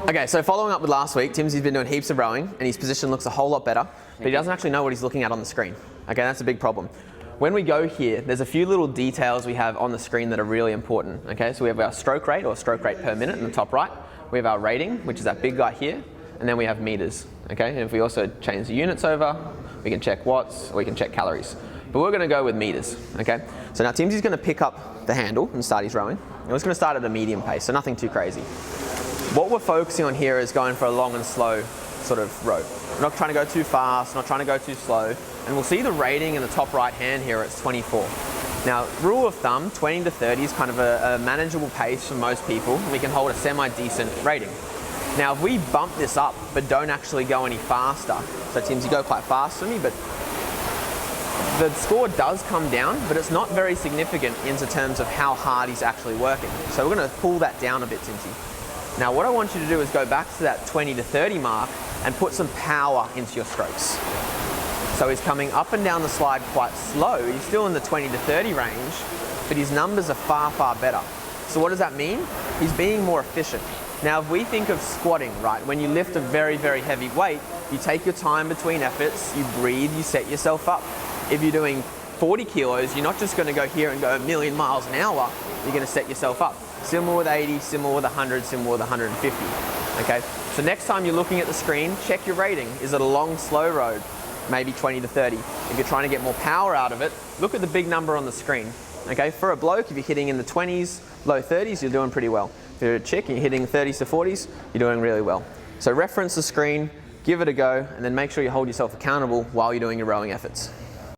Okay, so following up with last week, Timsy's been doing heaps of rowing and his position looks a whole lot better, but he doesn't actually know what he's looking at on the screen. Okay, that's a big problem. When we go here, there's a few little details we have on the screen that are really important. Okay, so we have our stroke rate or stroke rate per minute in the top right. We have our rating, which is that big guy here, and then we have meters. Okay, and if we also change the units over, we can check watts, or we can check calories. But we're gonna go with meters, okay? So now Timsy's gonna pick up the handle and start his rowing. And we're just gonna start at a medium pace, so nothing too crazy. What we're focusing on here is going for a long and slow sort of row. We're not trying to go too fast, not trying to go too slow. And we'll see the rating in the top right hand here, it's 24. Now, rule of thumb, 20 to 30 is kind of a manageable pace for most people. We can hold a semi-decent rating. Now, if we bump this up, but don't actually go any faster, so Timsy, you go quite fast for me, but the score does come down, but it's not very significant in terms of how hard he's actually working. So we're gonna pull that down a bit, Timsy. Now what I want you to do is go back to that 20 to 30 mark and put some power into your strokes. So he's coming up and down the slide quite slow. He's still in the 20 to 30 range, but his numbers are far, far better. So what does that mean? He's being more efficient. Now if we think of squatting, right, when you lift a very, very heavy weight, you take your time between efforts, you breathe, you set yourself up. If you're doing 40 kilos, you're not just gonna go here and go a million miles an hour, you're gonna set yourself up. Similar with 80, similar with 100, similar with 150, okay? So next time you're looking at the screen, check your rating. Is it a long, slow road? Maybe 20 to 30. If you're trying to get more power out of it, look at the big number on the screen, okay? For a bloke, if you're hitting in the 20s, low 30s, you're doing pretty well. If you're a chick and you're hitting 30s to 40s, you're doing really well. So reference the screen, give it a go, and then make sure you hold yourself accountable while you're doing your rowing efforts.